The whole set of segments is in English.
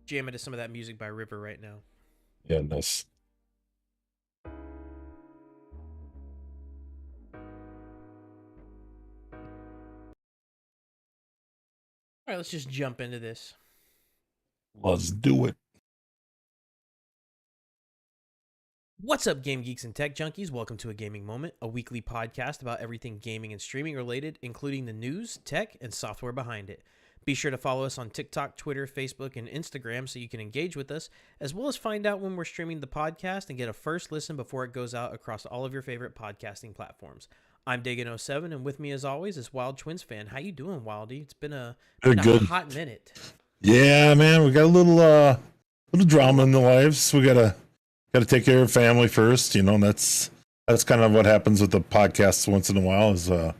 Jamming to some of that music by River right now. Yeah, nice. All right, let's just jump into this. Let's do it. What's up, game geeks and tech junkies? Welcome to A Gaming Moment, a weekly podcast about everything gaming and streaming related, including the news, tech, and software behind it. Be sure to follow us on TikTok, Twitter, Facebook, and Instagram so you can engage with us, as well as find out when we're streaming the podcast and get a first listen before it goes out across all of your favorite podcasting platforms. I'm Dagan07, and with me as always is WildTwinsFan. How you doing, Wildy? It's been a Good, good. hot minute. Yeah, man, we got a little drama in the lives. We gotta take care of family first. You know, that's kind of what happens with the podcast once in a while. Is you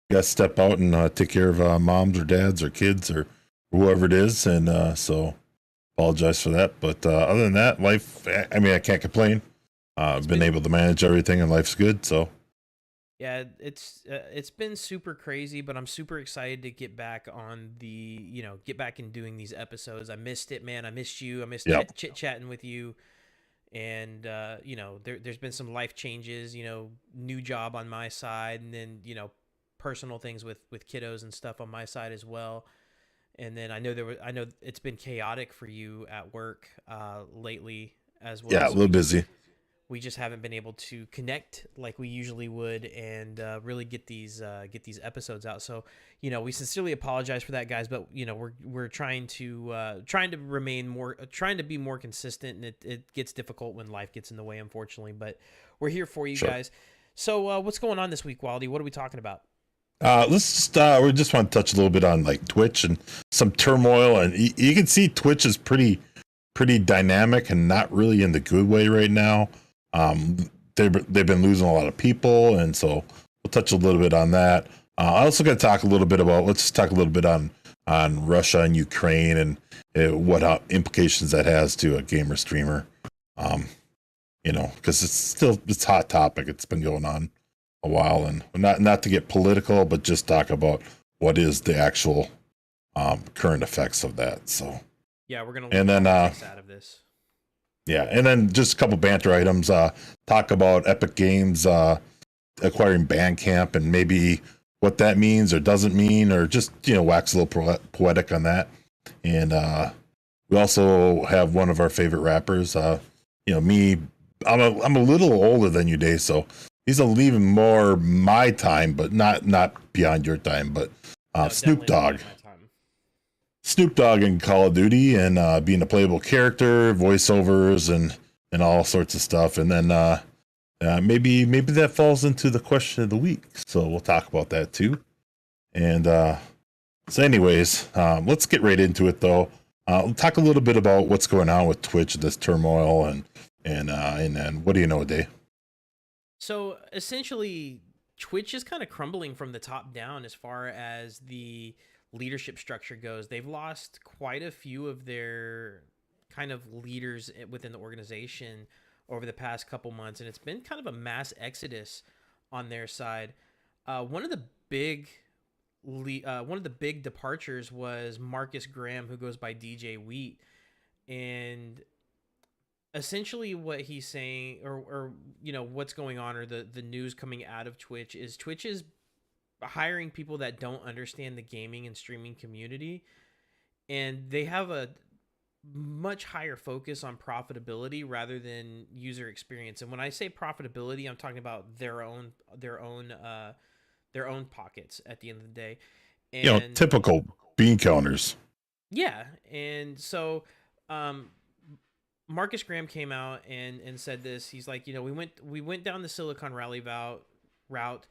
gotta step out and take care of moms or dads or kids or whoever it is, and so apologize for that. But other than that, life. I mean, I can't complain. I've been able to manage everything, and life's good. So Yeah, it's been super crazy, but I'm super excited to get back on get back and doing these episodes. I missed it, man. I missed you. I missed yeah, chit chatting with you, and there's been some life changes. New job on my side, and then personal things with kiddos and stuff on my side as well. And then I know it's been chaotic for you at work lately as well. yeah, a So little busy. we just haven't been able to connect like we usually would and really get these episodes out. So we sincerely apologize for that, guys, but we're trying to remain more trying to be more consistent, and it gets difficult when life gets in the way, unfortunately, but we're here for you Sure. guys. So what's going on this week, Wildy? What are we talking about? Let's just we just want to touch a little bit on like Twitch and some turmoil, and you can see Twitch is pretty dynamic and not really in the good way right now. They've been losing a lot of people, and so we'll touch a little bit on that. I also got to talk a little bit about. Let's just talk a little bit on Russia and Ukraine and what implications that has to a gamer streamer. Because it's a hot topic. It's been going on a while, and not to get political, but just talk about what is the actual current effects of that. So Yeah, we're gonna and leave then politics out of this. yeah, and then just a couple banter items. Talk about Epic Games acquiring Bandcamp and maybe what that means or doesn't mean, or just wax a little poetic on that. And we also have one of our favorite rappers. Me, I'm a little older than you, Dave, so he's a little even more my time, but not beyond your time. But No, Snoop definitely not Dogg. my time. Snoop Dogg in Call of Duty and being a playable character, voiceovers, and all sorts of stuff. And then maybe that falls into the question of the week. So we'll talk about that too. And so, anyways, let's get right into it though. We'll talk a little bit about what's going on with Twitch, this turmoil, and then what do you know, Dave? So essentially, Twitch is kind of crumbling from the top down as far as the leadership structure goes. They've lost quite a few of their kind of leaders within the organization over the past couple months, and it's been kind of a mass exodus on their side. One of the big one of the big departures was Marcus Graham, who goes by DJ Wheat, and essentially what he's saying, or what's going on, or the news coming out of Twitch is hiring people that don't understand the gaming and streaming community, and they have a much higher focus on profitability rather than user experience. And when I say profitability, I'm talking about their own pockets at the end of the day. And Typical bean counters. yeah, and so um Marcus Graham came out and said this. He's like, we went down the Silicon Valley route.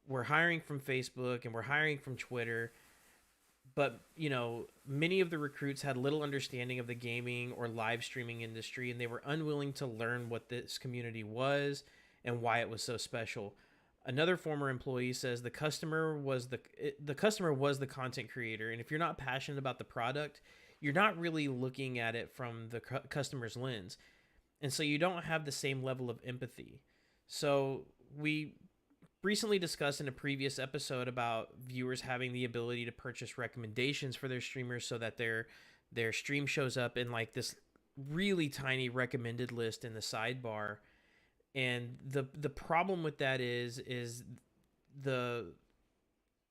We're hiring from Facebook and we're hiring from Twitter, but many of the recruits had little understanding of the gaming or live streaming industry, and they were unwilling to learn what this community was and why it was so special. Another former employee says the customer was the content creator, and if you're not passionate about the product, you're not really looking at it from the customer's lens, and so you don't have the same level of empathy. So we recently discussed in a previous episode about viewers having the ability to purchase recommendations for their streamers so that their stream shows up in like this really tiny recommended list in the sidebar. And the problem with that is the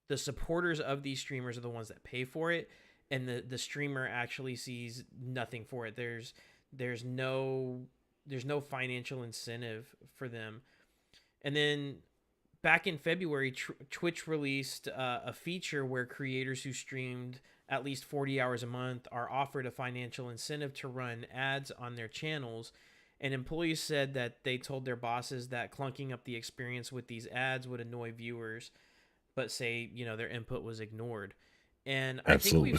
the supporters of these streamers are the ones that pay for it, and the streamer actually sees nothing for it. There's no there's no financial incentive for them. And then back in February, Twitch released a feature where creators who streamed at least 40 hours a month are offered a financial incentive to run ads on their channels. And employees said that they told their bosses that clunking up the experience with these ads would annoy viewers, but say, their input was ignored. And Absolutely.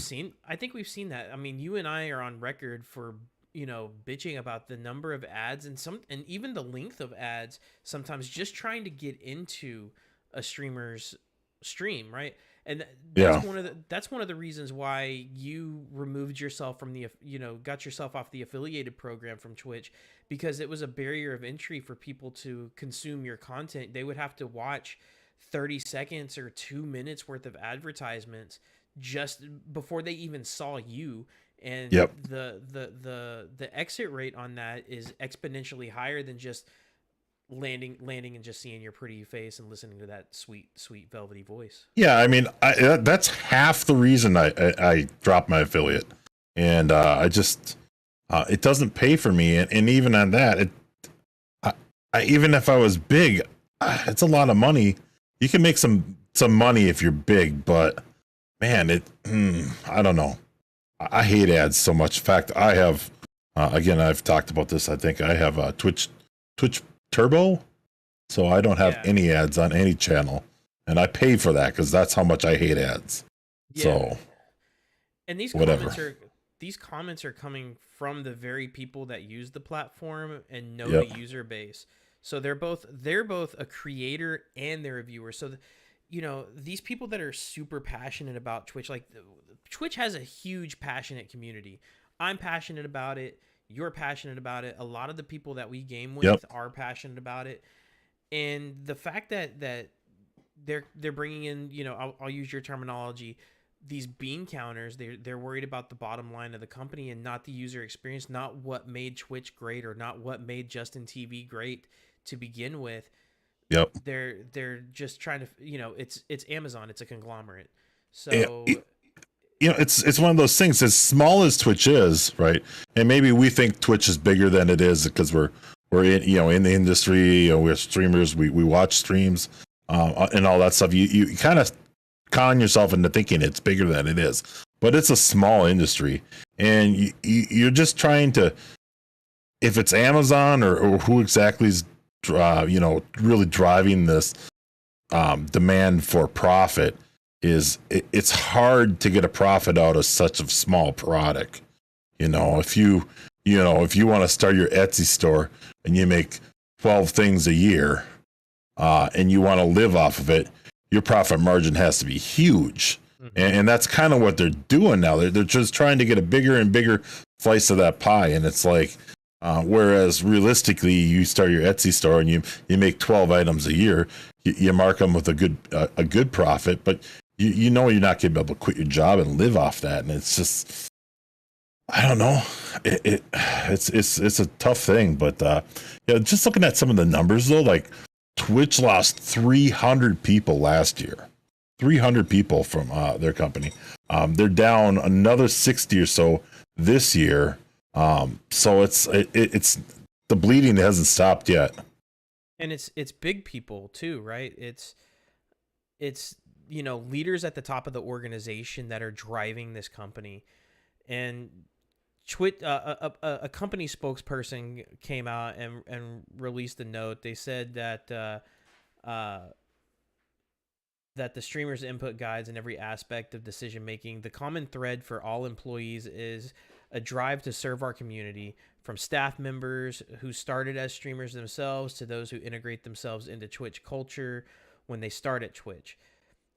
I think we've seen that. I mean, you and I are on record for, bitching about the number of ads and even the length of ads sometimes just trying to get into a streamer's stream, right? And Yeah. that's one of the reasons why you removed yourself from the, got yourself off the affiliated program from Twitch, because it was a barrier of entry for people to consume your content. They would have to watch 30 seconds or 2 minutes worth of advertisements just before they even saw you. And Yep. the exit rate on that is exponentially higher than just landing and just seeing your pretty face and listening to that sweet velvety voice. Yeah. I mean, that's half the reason I dropped my affiliate, and I just it doesn't pay for me, and even on that, even if I was big, it's a lot of money. You can make some money if you're big, but man, I don't know. I hate ads so much. In fact, I have again, I've talked about this. I think I have a Twitch Turbo, so I don't have Yeah. any ads on any channel, and I pay for that because that's how much I hate ads. Yeah. So And whatever. These comments are coming from the very people that use the platform and know Yep. the user base. So they're both a creator and they're a viewer. So these people that are super passionate about Twitch, like Twitch has a huge passionate community. I'm passionate about it. You're passionate about it. A lot of the people that we game with Yep. are passionate about it. And the fact that they're bringing in, I'll use your terminology, these bean counters. They're worried about the bottom line of the company and not the user experience, not what made Twitch great or not what made Justin TV great to begin with. Yep. They're just trying to, it's Amazon, it's a conglomerate. Yeah, So it's one of those things. As small as Twitch is, right? And maybe we think Twitch is bigger than it is because we're in in the industry. We're streamers. We watch streams and all that stuff. You kind of con yourself into thinking it's bigger than it is, but it's a small industry, and you're just trying to. If it's Amazon or who exactly is really driving this demand for profit, it's hard to get a profit out of such a small product. If you want to start your Etsy store and you make 12 things a year and you want to live off of it, your profit margin has to be huge. And that's kind of what they're doing now. They're just trying to get a bigger and bigger slice of that pie. And it's like, whereas realistically, you start your Etsy store and you make 12 items a year, you mark them with a good profit, but you're not going to be able to quit your job and live off that. And it's just, I don't know. It's a tough thing, but just looking at some of the numbers though, like Twitch lost 300 people last year, 300 people from their company. They're down another 60 or so this year. So it's the bleeding hasn't stopped yet. and it's big people too, right? It's leaders at the top of the organization that are driving this company. And a company spokesperson came out and released a note. They said that that the streamers' input guides in every aspect of decision making, the common thread for all employees is a drive to serve our community, from staff members who started as streamers themselves to those who integrate themselves into Twitch culture when they start at Twitch.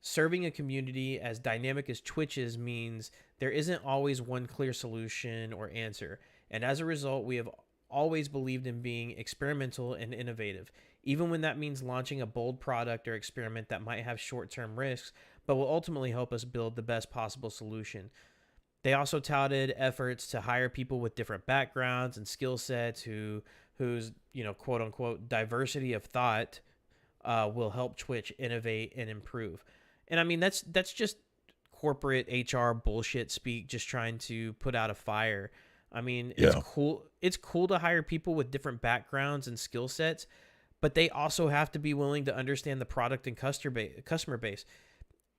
Serving a community as dynamic as Twitch's means there isn't always one clear solution or answer. And as a result, we have always believed in being experimental and innovative, even when that means launching a bold product or experiment that might have short-term risks, but will ultimately help us build the best possible solution. They also touted efforts to hire people with different backgrounds and skill sets whose quote unquote diversity of thought will help Twitch innovate and improve. And I mean that's just corporate HR bullshit speak, just trying to put out a fire. I mean, it's Yeah. cool. It's cool to hire people with different backgrounds and skill sets, but they also have to be willing to understand the product and customer base.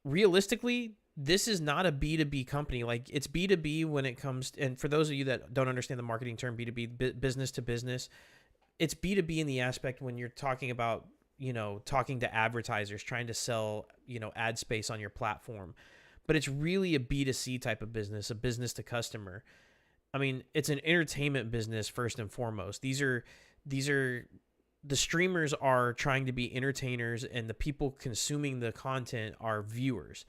Realistically, this is not a B2B company. Like, it's B2B when it comes and for those of you that don't understand the marketing term B2B, business to business, it's B2B in the aspect when you're talking about, talking to advertisers, trying to sell, ad space on your platform. But it's really a B2C type of business, a business to customer. I mean, it's an entertainment business first and foremost. These are the streamers are trying to be entertainers, and the people consuming the content are viewers.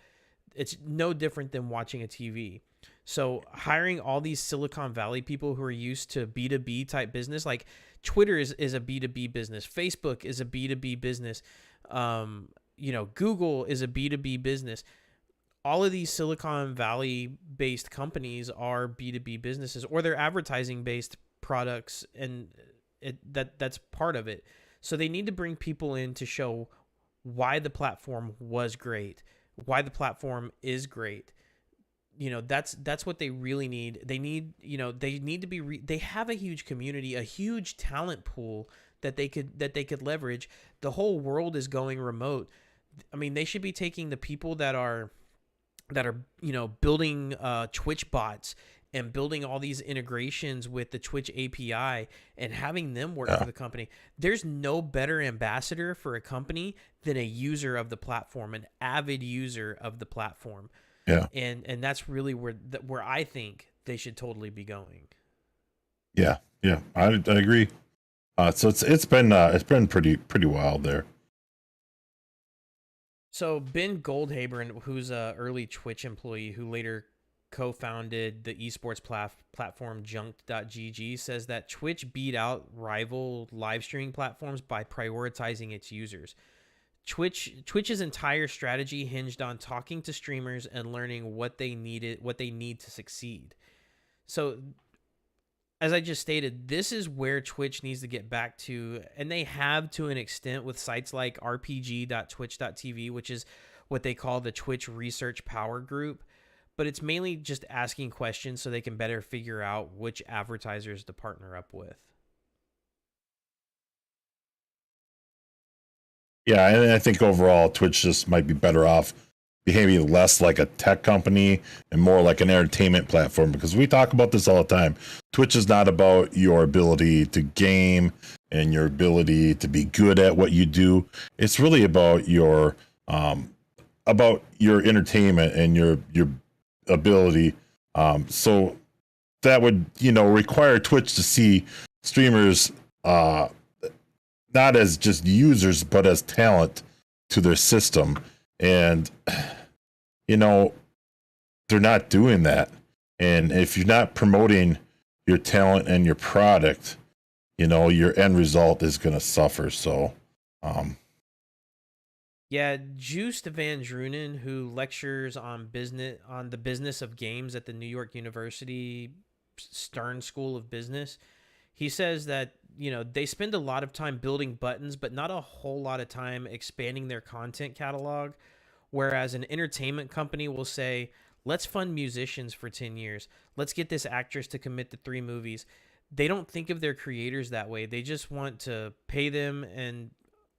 It's no different than watching a TV. So hiring all these Silicon Valley people who are used to B2B type business, like Twitter is a B2B business, Facebook is a B2B business, Google is a B2B business. All of these Silicon Valley based companies are B2B businesses, or they're advertising based products, and that's part of it. So they need to bring people in to show why the platform was great, why the platform is great. That's what they really need. They need, they need to be they have a huge community, a huge talent pool that they could leverage. The whole world is going remote. I mean, they should be taking the people that are building Twitch bots and building all these integrations with the Twitch API and having them work for the company. There's no better ambassador for a company than a user of the platform, an avid user of the platform. Yeah. And that's really where I think they should totally be going. Yeah. Yeah. I agree. So it's been pretty wild there. So Ben Goldhaber, who's a early Twitch employee who later co-founded the esports platform Junked.gg, says that Twitch beat out rival live streaming platforms by prioritizing its users. Twitch's entire strategy hinged on talking to streamers and learning what they need to succeed. So, as I just stated, this is where Twitch needs to get back to, and they have to an extent with sites like rpg.twitch.tv, which is what they call the Twitch Research Power Group. But it's mainly just asking questions so they can better figure out which advertisers to partner up with. Yeah, and I think overall Twitch just might be better off behaving less like a tech company and more like an entertainment platform, because we talk about this all the time. Twitch is not about your ability to game and your ability to be good at what you do. It's really about your entertainment and your ability. So that would, require Twitch to see streamers not as just users, but as talent to their system. And, they're not doing that. And if you're not promoting your talent and your product, your end result is going to suffer. So, yeah, Joost van Drunen, who lectures on the business of games at the New York University Stern School of Business, he says that, they spend a lot of time building buttons, but not a whole lot of time expanding their content catalog. Whereas an entertainment company will say, let's fund musicians for 10 years. Let's get this actress to commit to 3 movies. They don't think of their creators that way. They just want to pay them. And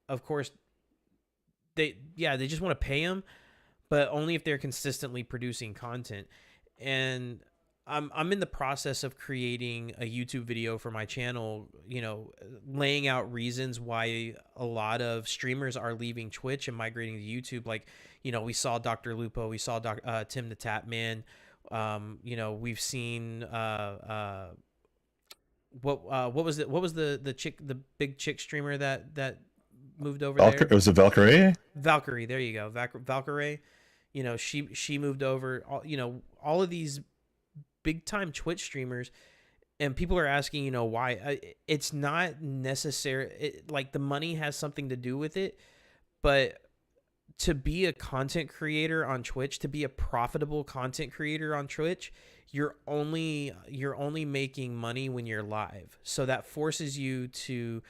of course, they just want to pay them, but only if they're consistently producing content. And I'm in the process of creating a YouTube video for my channel, laying out reasons why a lot of streamers are leaving Twitch and migrating to YouTube. Like, we saw Dr. Lupo, we saw Tim the Tap Man. We've seen what was the chick, the big chick streamer that moved over there? was it Valkyrie? Valkyrie, there you go. Valkyrie. She moved over. All of these big time Twitch streamers, and people are asking, why. It's not necessary. Like, the money has something to do with it, but to be a content creator on Twitch, to be a profitable content creator on Twitch, you're only making money when you're live. So that forces you to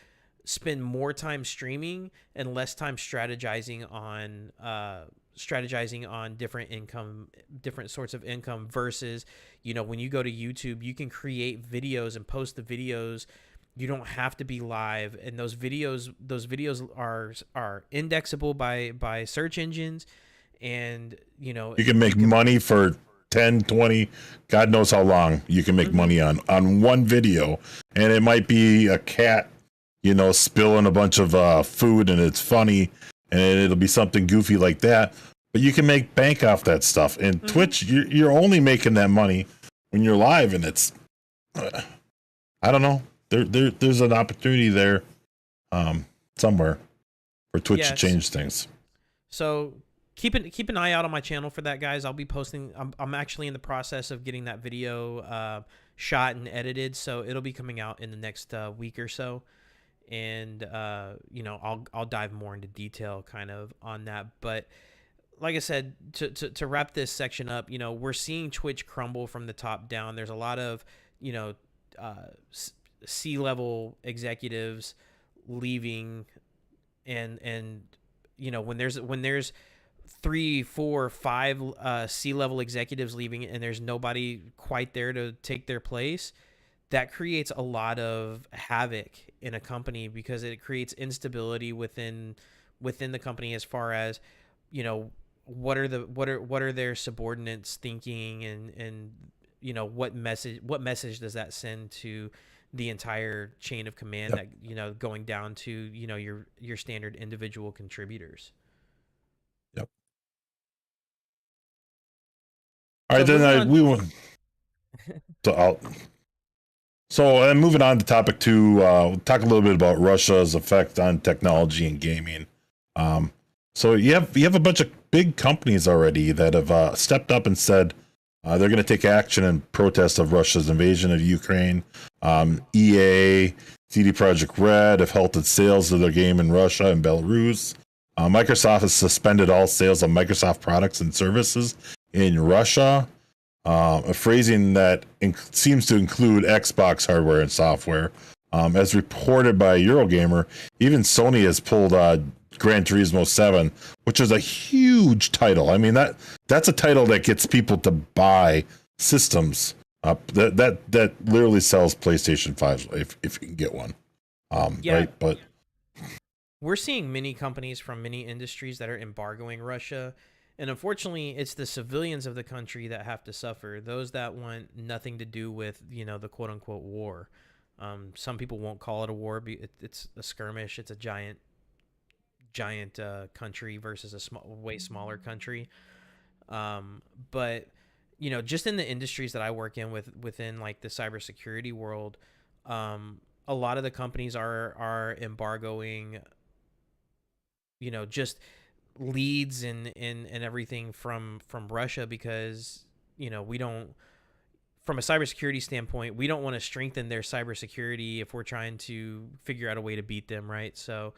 spend more time streaming and less time strategizing on different sorts of income versus, when you go to YouTube, you can create videos and post the videos. You don't have to be live, and those videos are indexable by search engines, and You can make money for 10, 20, God knows how long you can make money on one video. And it might be a cat, spilling a bunch of food and it's funny, and it'll be something goofy like that. But you can make bank off that stuff. And Twitch, you're only making that money when you're live, and it's, I don't know. There's an opportunity there somewhere for Twitch to change things. So keep an eye out on my channel for that, guys. I'll be posting. I'm actually in the process of getting that video shot and edited, so it'll be coming out in the next week or so. And I'll dive more into detail kind of on that. But like I said, to wrap this section up, we're seeing Twitch crumble from the top down. There's a lot of C-level executives leaving, and when there's 3, 4, 5 C-level executives leaving, and there's nobody quite there to take their place, that creates a lot of havoc in a company, because it creates instability within the company as far as, what are their subordinates thinking, and what message does that send to the entire chain of command, that going down to your standard individual contributors. Yep. All right, then we went. So moving on to topic 2, we'll talk a little bit about Russia's effect on technology and gaming. So you have a bunch of big companies already that have stepped up and said they're going to take action in protest of Russia's invasion of Ukraine. EA, CD Projekt Red have halted sales of their game in Russia and Belarus. Microsoft has suspended all sales of Microsoft products and services in Russia. A phrasing that seems to include Xbox hardware and software. As reported by Eurogamer, even Sony has pulled Gran Turismo 7, which is a huge title. I mean, that's a title that gets people to buy systems. That literally sells PlayStation 5 if you can get one. Right? But we're seeing many companies from many industries that are embargoing Russia. And unfortunately, it's the civilians of the country that have to suffer. Those that want nothing to do with, the quote unquote war. Some people won't call it a war. It's a skirmish. It's a giant country versus a way smaller country. But just in the industries that I work in within like the cybersecurity world, a lot of the companies are embargoing, just leads and everything from Russia, because we don't, from a cybersecurity standpoint, we don't want to strengthen their cybersecurity if we're trying to figure out a way to beat them, right? So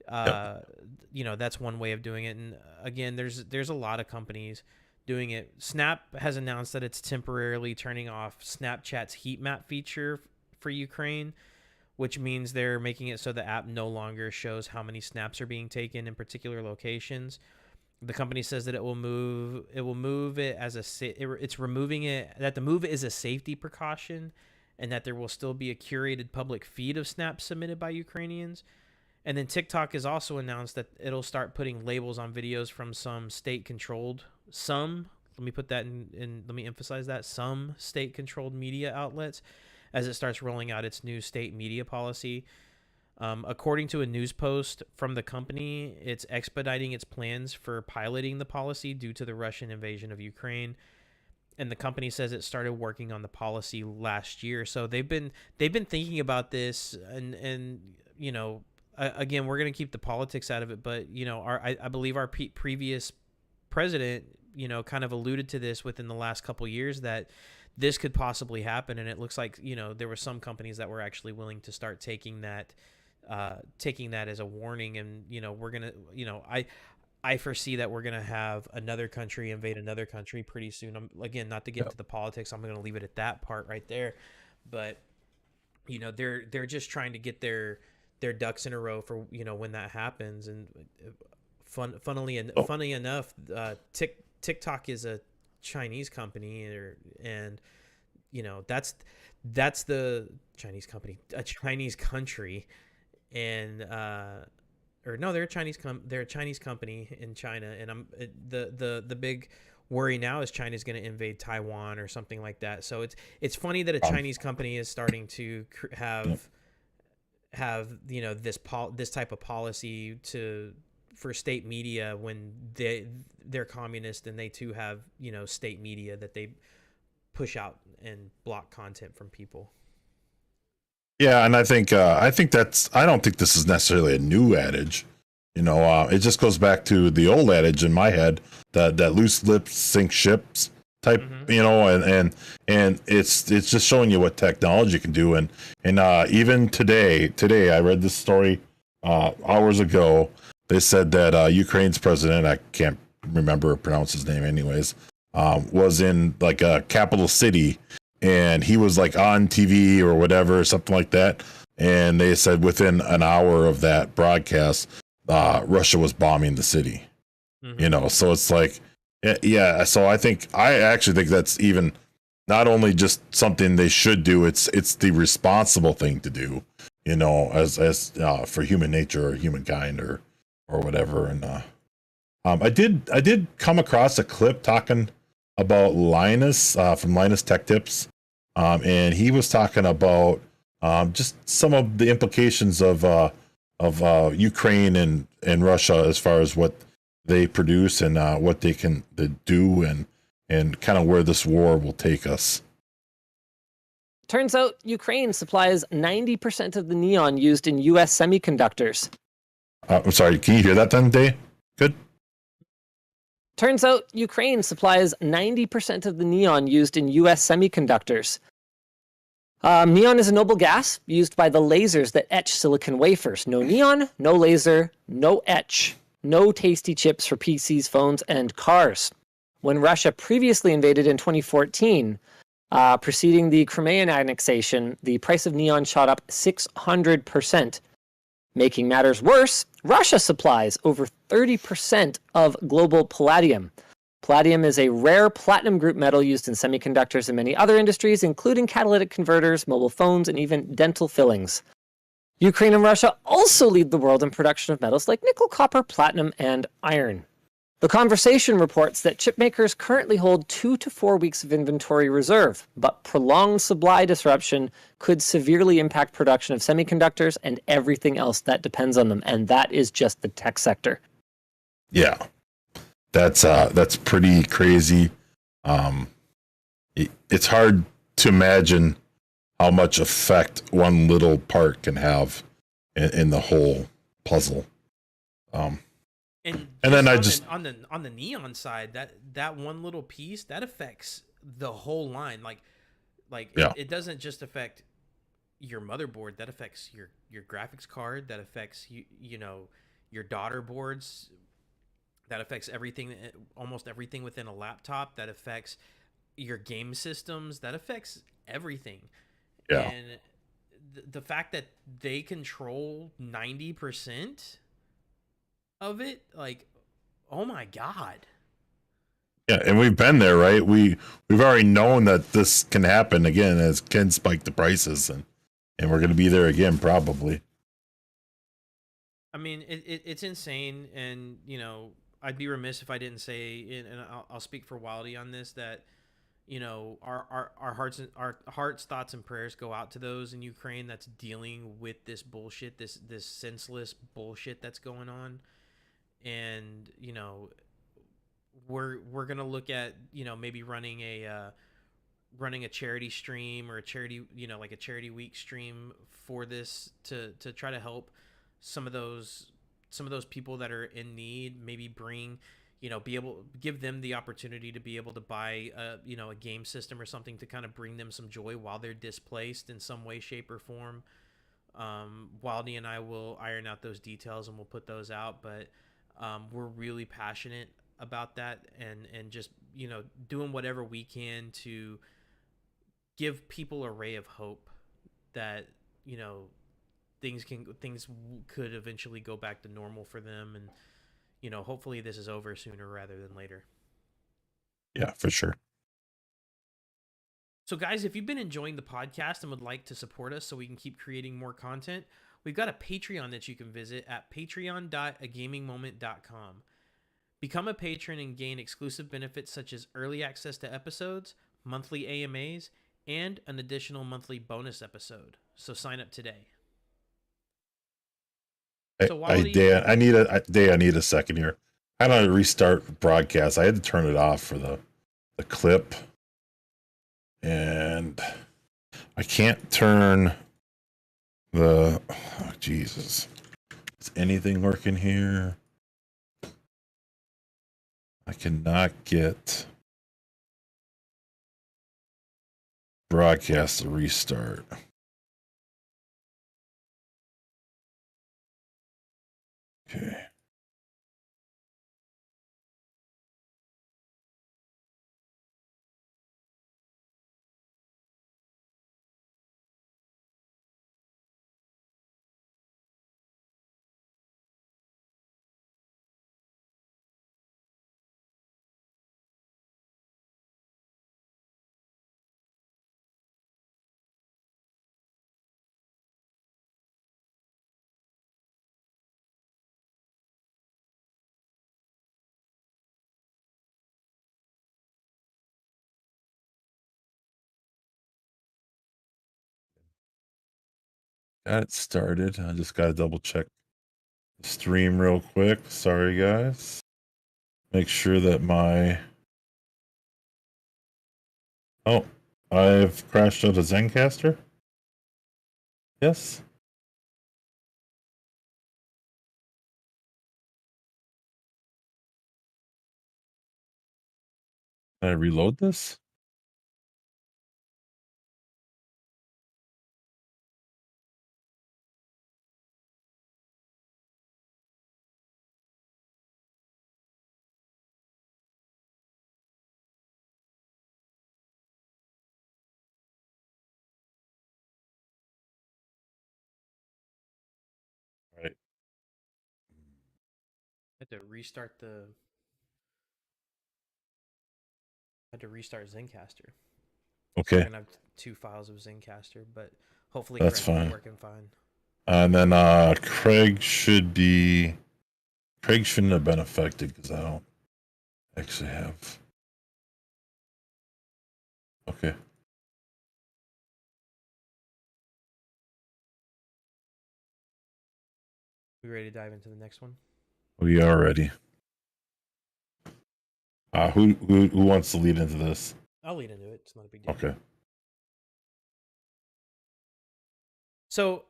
that's one way of doing it. And again, there's a lot of companies doing it. Snap has announced that it's temporarily turning off Snapchat's heat map feature for Ukraine, which means they're making it so the app no longer shows how many snaps are being taken in particular locations. The company says that it will move it as it's removing it, that the move is a safety precaution, and that there will still be a curated public feed of snaps submitted by Ukrainians. And then TikTok has also announced that it'll start putting labels on videos from some state-controlled, let me emphasize that, some state-controlled media outlets, as it starts rolling out its new state media policy. According to a news post from the company, it's expediting its plans for piloting the policy due to the Russian invasion of Ukraine. And the company says it started working on the policy last year. So they've been thinking about this, and again, we're going to keep the politics out of it, but I believe our previous president kind of alluded to this within the last couple of years, that this could possibly happen. And it looks like there were some companies that were actually willing to start taking that as a warning. And we're gonna I foresee that we're gonna have another country invade another country pretty soon. Again, not to get Yeah. into the politics. I'm gonna leave it at that part right there. But they're just trying to get their ducks in a row for when that happens. And Oh, funny enough, TikTok is a Chinese company, and that's the Chinese company, a Chinese country, and or no, they're a Chinese company in China, and the big worry now is China's going to invade Taiwan or something like that. So it's funny that a um, Chinese company is starting to yeah. have this type of policy for state media when they're communist, and they too have state media that they push out and block content from people. Yeah, and I think that's I don't think this is necessarily a new adage. It just goes back to the old adage in my head that loose lips sink ships type. Mm-hmm. And it's just showing you what technology can do. And even today I read this story hours ago. They said that Ukraine's president, I can't remember or pronounce his name anyways, was in like a capital city, and he was like on TV or whatever, something like that. And they said within an hour of that broadcast, Russia was bombing the city. Mm-hmm. So it's like, yeah. So I actually think that's even not only just something they should do. It's the responsible thing to do. As for human nature or humankind or whatever. And I did come across a clip talking about Linus from Linus Tech Tips, and he was talking about just some of the implications of Ukraine and Russia as far as what they produce and what they can do and kind of where this war will take us. Turns out Ukraine supplies 90% of the neon used in U.S. semiconductors. I'm sorry, can you hear that then, Dave? Good. Turns out Ukraine supplies 90% of the neon used in U.S. semiconductors. Neon is a noble gas used by the lasers that etch silicon wafers. No neon, no laser, no etch, no tasty chips for PCs, phones, and cars. When Russia previously invaded in 2014, preceding the Crimean annexation, the price of neon shot up 600%. Making matters worse, Russia supplies over 30% of global palladium. Palladium is a rare platinum group metal used in semiconductors and many other industries, including catalytic converters, mobile phones, and even dental fillings. Ukraine and Russia also lead the world in production of metals like nickel, copper, platinum, and iron. The Conversation reports that chip makers currently hold 2 to 4 weeks of inventory reserve, but prolonged supply disruption could severely impact production of semiconductors and everything else that depends on them, and that is just the tech sector. Yeah, that's pretty crazy. It's hard to imagine how much effect one little part can have in the whole puzzle. And then on the neon side, that one little piece that affects the whole line. Yeah. It doesn't just affect your motherboard. That affects your graphics card. That affects your daughter boards. That affects everything, almost everything within a laptop. That affects your game systems. That affects everything. Yeah. And the fact that they control 90% of it, like, oh my god. Yeah, and we've been there, right? We've already known that this can happen again as can spike the prices, and we're going to be there again probably. I mean, it's insane, and I'd be remiss if I didn't say, and I'll speak for Wildy on this, that our hearts, thoughts, and prayers go out to those in Ukraine that's dealing with this bullshit, this senseless bullshit that's going on. And we're gonna look at maybe running a charity stream or a charity like a charity week stream for this to try to help some of those people that are in need. Maybe bring be able give them the opportunity to be able to buy a game system or something to kind of bring them some joy while they're displaced in some way, shape, or form. Wildy and I will iron out those details and we'll put those out, but We're really passionate about that, and just doing whatever we can to give people a ray of hope that things could eventually go back to normal for them, and hopefully this is over sooner rather than later. Yeah, for sure. So guys, if you've been enjoying the podcast and would like to support us so we can keep creating more content, we've got a Patreon that you can visit at patreon.agamingmoment.com. Become a patron and gain exclusive benefits such as early access to episodes, monthly AMAs, and an additional monthly bonus episode. So sign up today. So I need a second here. I had to restart broadcast. I had to turn it off for the clip, and I can't turn the. Oh, Jesus, is anything working here? I cannot get broadcast to restart. Okay. Got it started. I just got to double check the stream real quick. Sorry, guys. Make sure that my... Oh, I've crashed out a Zencaster? Yes. Can I reload this? Right. I had to restart Zencaster. Okay. We're gonna have 2 files of Zencaster, but hopefully that's Craig's fine. Working fine. And then Craig shouldn't have been affected because I don't actually have. Okay. We ready to dive into the next one? We are ready. Who wants to lead into this? I'll lead into it. It's not a big deal. Okay. So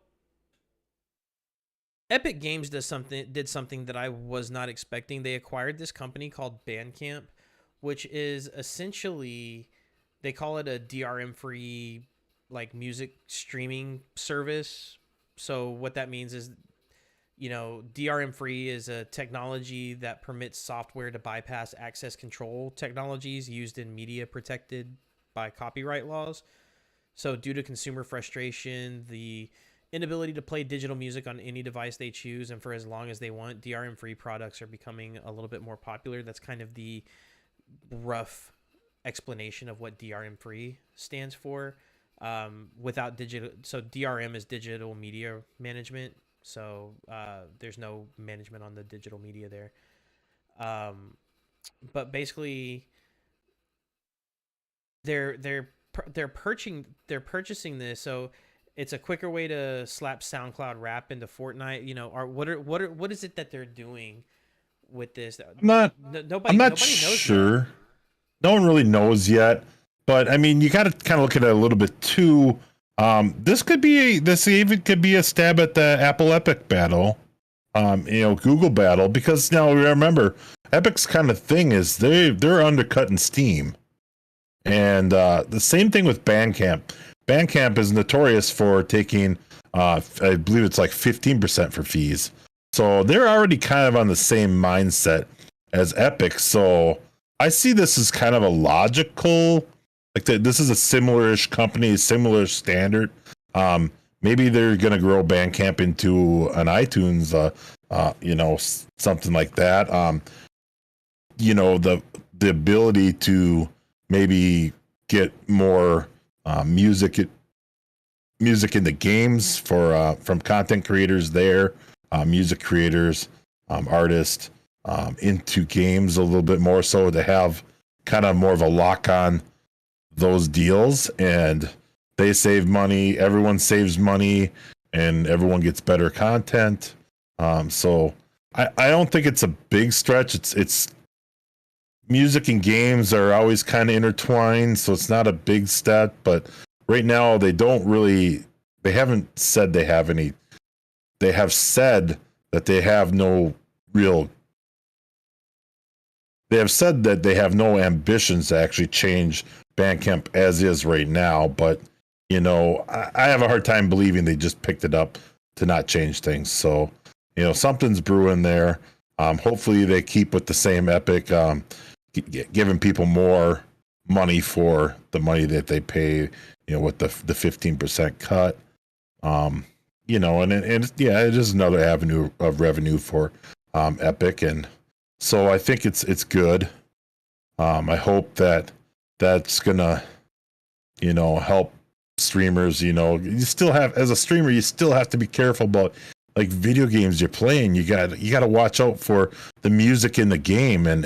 Epic Games did something that I was not expecting. They acquired this company called Bandcamp, which is essentially, they call it a DRM free like music streaming service. So what that means is, DRM free is a technology that permits software to bypass access control technologies used in media protected by copyright laws. So due to consumer frustration, the inability to play digital music on any device they choose and for as long as they want, DRM-free products are becoming a little bit more popular. That's kind of the rough explanation of what DRM-free stands for. Without digital, so DRM is digital media management. So there's no management on the digital media there. But basically, they're purchasing this. So it's a quicker way to slap SoundCloud rap into Fortnite. What is it that they're doing with this? I'm not sure. Knows. No one really knows yet, but I mean, you got to kind of look at it a little bit too. This even could be a stab at the Apple Epic battle, Google battle, because now remember, Epic's kind of thing is they're undercutting Steam, and the same thing with Bandcamp. Bandcamp is notorious for taking, I believe it's like 15% for fees. So they're already kind of on the same mindset as Epic. So I see this as kind of a logical, like this is a similar-ish company, similar standard. Maybe they're going to grow Bandcamp into an iTunes, something like that. The ability to maybe get more music in the games from content creators there, music creators, artists into games a little bit more, so to have kind of more of a lock on those deals, and they save money, everyone saves money, and everyone gets better content. So I don't think it's a big stretch. It's music and games are always kind of intertwined, so it's not a big step. But right now, they haven't said they have any. They have said that they have no real. They have said that they have no ambitions to actually change Bandcamp as is right now. But I have a hard time believing they just picked it up to not change things. So something's brewing there. Hopefully they keep with the same Epic. Giving people more money for the money that they pay, with the 15% cut, and it is another avenue of revenue for Epic, and so I think it's good. I hope that's gonna, help streamers. You still have, as a streamer, you still have to be careful about like video games you're playing. You got to watch out for the music in the game, and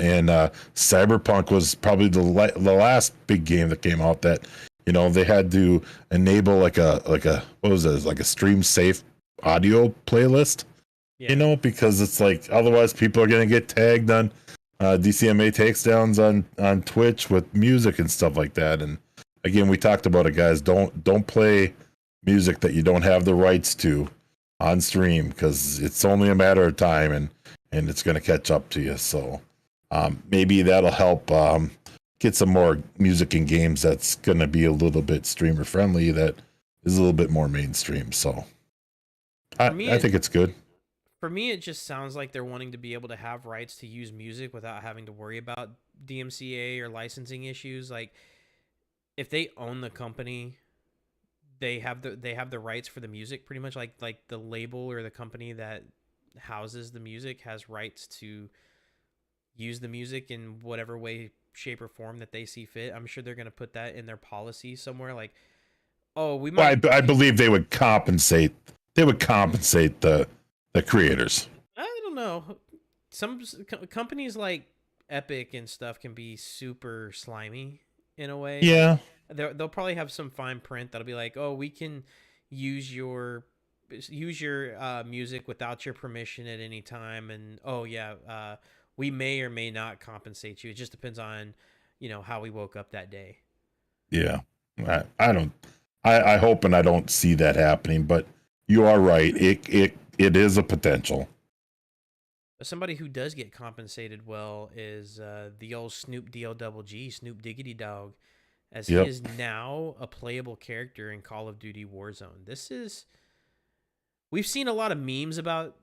Cyberpunk was probably the last big game that came out that they had to enable like a what was it, like a stream safe audio playlist. Yeah. Because it's like otherwise people are gonna get tagged on DCMA takedowns on Twitch with music and stuff like that. And again, we talked about it, guys. Don't play music that you don't have the rights to on stream, because it's only a matter of time, and it's going to catch up to you. So maybe that'll help get some more music in games that's going to be a little bit streamer friendly, that is a little bit more mainstream. So I think it's good. For me, it just sounds like they're wanting to be able to have rights to use music without having to worry about DMCA or licensing issues. Like, if they own the company, they have the rights for the music, pretty much. Like the label or the company that houses the music has rights to use the music in whatever way, shape, or form that they see fit. I'm sure they're going to put that in their policy somewhere. Like, oh, we might. Well, I believe they would compensate. They would compensate the creators. I don't know. Some companies like Epic and stuff can be super slimy in a way. Yeah. They'll probably have some fine print that'll be like, oh, we can use your music without your permission at any time, and oh yeah, we may or may not compensate you. It just depends on how we woke up that day. Yeah, I hope and I don't see that happening, but you are right. It is a potential. Somebody who does get compensated well is the old Snoop DLGG, Snoop Diggity Dog, as he is now a playable character in Call of Duty Warzone. We've seen a lot of memes about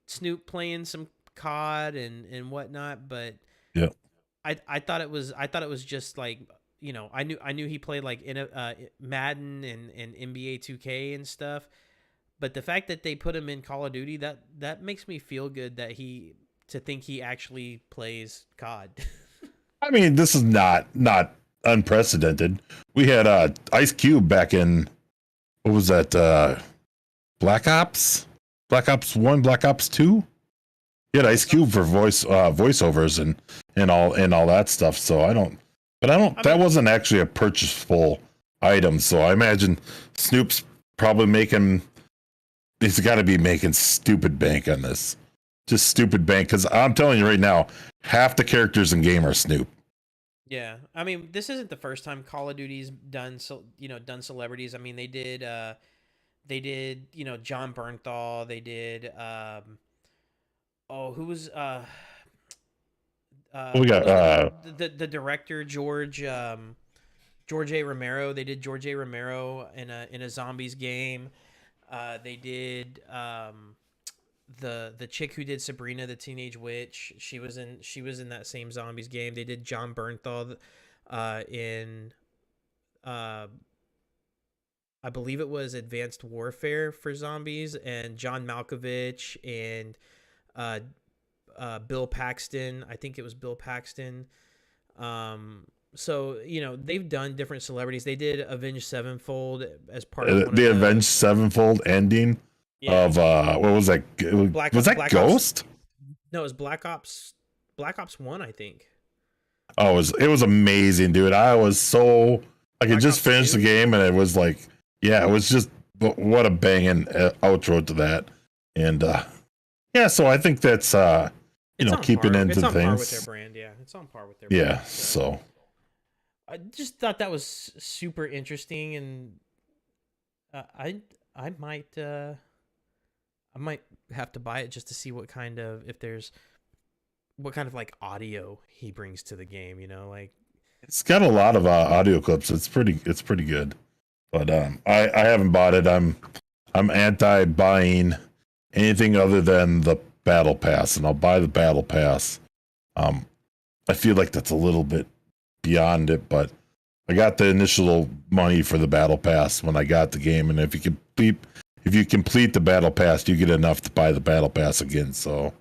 Snoop playing some COD and whatnot, but I thought it was just like, I knew he played like in Madden and NBA 2K and stuff, but the fact that they put him in Call of Duty, that makes me feel good to think he actually plays COD. I mean, this is not unprecedented. We had Ice Cube back in, what was that, Black Ops 1, Black Ops 2. He had Ice Cube for voiceovers and all that stuff. So that wasn't actually a purchaseful item. So I imagine Snoop's probably he's got to be making stupid bank on this. Just stupid bank, because I'm telling you right now, half the characters in game are Snoop. Yeah, I mean, this isn't the first time Call of Duty's done celebrities. I mean, they did John Bernthal. They did who was we got the director George A. Romero. They did George A. Romero in a zombies game. They did the chick who did Sabrina the Teenage Witch. She was in that same zombies game. They did John Bernthal in uh I believe it was Advanced Warfare for zombies, and John Malkovich and uh Bill Paxton. I think it was Bill Paxton. So they've done different celebrities. They did Avenged Sevenfold as part of one of The Avenged Sevenfold ending yeah, of what was that? Was that Black Ghost? Ops. No, it was Black Ops 1, I think. Oh, it was amazing, dude. I was so I could Black just Ops finish 2. the game, and it was like, yeah, it was just what a banging outro to that. And yeah, so I think that's It's on keeping par. into It's on par with their things. brand. Yeah, it's on par with their Yeah, brand. So so I just thought that was super interesting, and I I might I might have to buy it just to see what kind of if there's what kind of like audio he brings to the game. Like it's got a lot of audio clips. It's pretty good. But I haven't bought it. I'm anti buying anything other than the battle pass, and I'll buy the battle pass. I feel like that's a little bit beyond it, but I got the initial money for the battle pass when I got the game, and if you complete the battle pass, you get enough to buy the battle pass again. So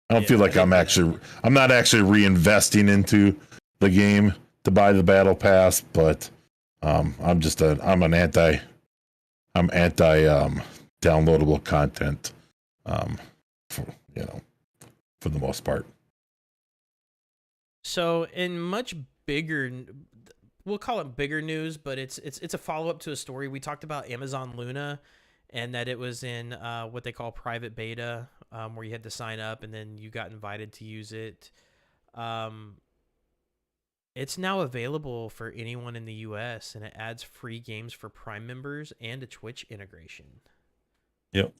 I don't yeah, feel I like think I'm not actually reinvesting into the game to buy the battle pass, but I'm anti downloadable content, um, for for the most part. so in much bigger, we'll call it bigger news, but it's a follow up to a story we talked about Amazon Luna, and that it was in what they call private beta, where you had to sign up and then you got invited to use it. Um, it's now available for anyone in the U.S. and it adds free games for Prime members and a Twitch integration. Yep.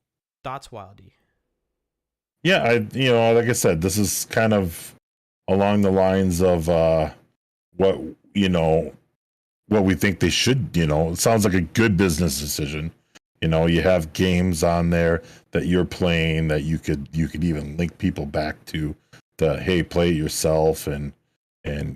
Thoughts, Wildy? Yeah, like I said, this is kind of along the lines of what what we think they should. It sounds like a good business decision. You have games on there that you're playing that you could even link people back to hey, play it yourself, and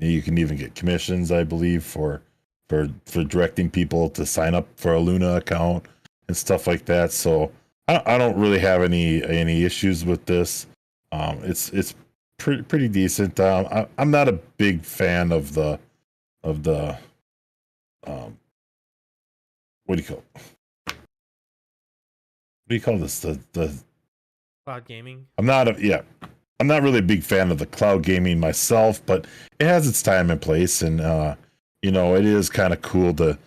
you can even get commissions, I believe, for directing people to sign up for a Luna account and stuff like that. So I don't really have any issues with this. It's pretty decent. I'm not a big fan of the what do you call this? The Cloud gaming. I'm not really a big fan of the cloud gaming myself, but it has its time and place, and it is kind of cool to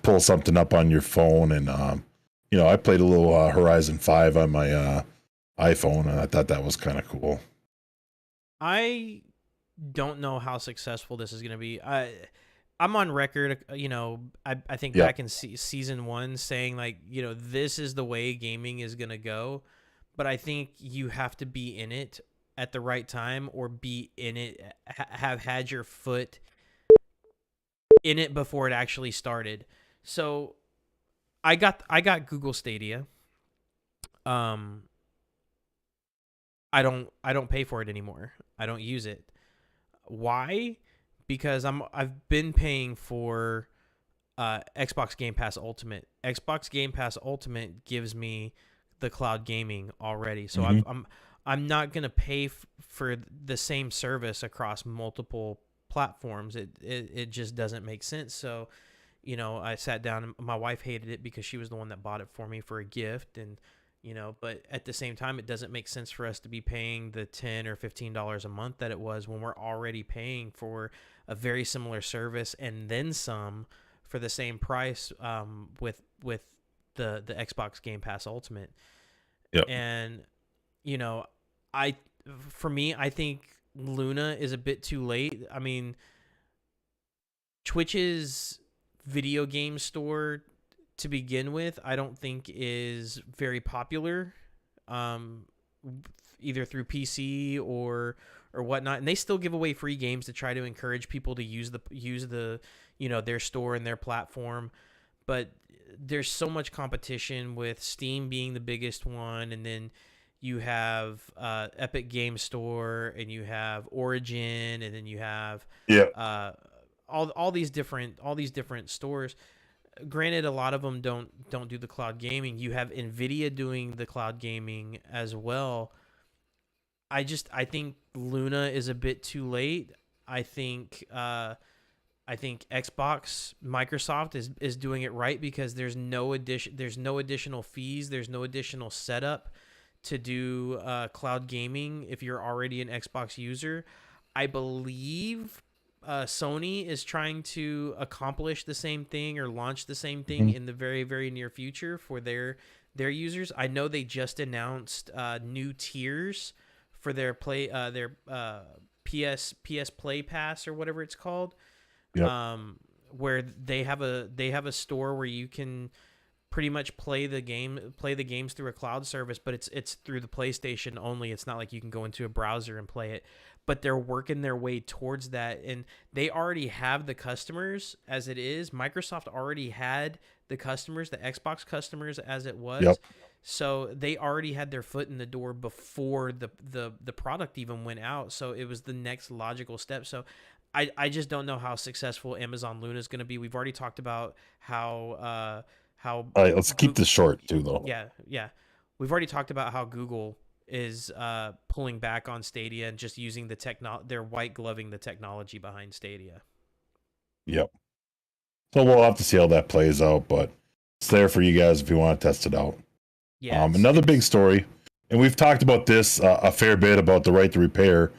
pull something up on your phone, and I played a little Horizon 5 on my iPhone, and I thought that was kind of cool. I don't know how successful this is going to be. I'm on record, I think Yeah. back in season 1 saying like, this is the way gaming is going to go, but I think you have to be in it at the right time, or be in it, have had your foot in it before it actually started. So I got Google Stadia. I don't pay for it anymore. I don't use it. Why? Because I've been paying for Xbox Game Pass Ultimate. Xbox Game Pass Ultimate gives me the cloud gaming already. So Mhm. I'm not going to pay for the same service across multiple platforms. It just doesn't make sense. So, I sat down and my wife hated it because she was the one that bought it for me for a gift, and but at the same time, it doesn't make sense for us to be paying the $10 or $15 a month that it was when we're already paying for a very similar service and then some for the same price, with the Xbox Game Pass Ultimate. Yep. And I for me, I think Luna is a bit too late. I mean, Twitch's video game store to begin with, I don't think is very popular, um, either through PC or whatnot. And they still give away free games to try to encourage people to use the their store and their platform. But there's so much competition with Steam being the biggest one, and then you have Epic Game Store, and you have Origin, and then you have Yeah. all these different stores. Granted, a lot of them don't do the cloud gaming. You have Nvidia doing the cloud gaming as well. I think Luna is a bit too late. I think Xbox, Microsoft is doing it right, because there's no additional fees, there's no additional setup to do cloud gaming if you're already an Xbox user. I believe Sony is trying to accomplish the same thing, or launch the same thing in the very, very near future for their users. I know they just announced new tiers for their PS Play Pass, or whatever it's called. Yep. Where they have a store where you can pretty much play the games through a cloud service, but it's through the PlayStation only. It's not like you can go into a browser and play it. But they're working their way towards that, and they already have the customers as it is. Microsoft already had the customers, the Xbox customers as it was. Yep. So they already had their foot in the door before the product even went out. So it was the next logical step. So I just don't know how successful Amazon Luna is going to be. We've already talked about how All right, let's keep this short too, though. Yeah. We've already talked about how Google is pulling back on Stadia and just using they're white gloving the technology behind Stadia. Yep. So we'll have to see how that plays out, but it's there for you guys if you want to test it out. Yeah. Another big story, and we've talked about this a fair bit, about the right to repair.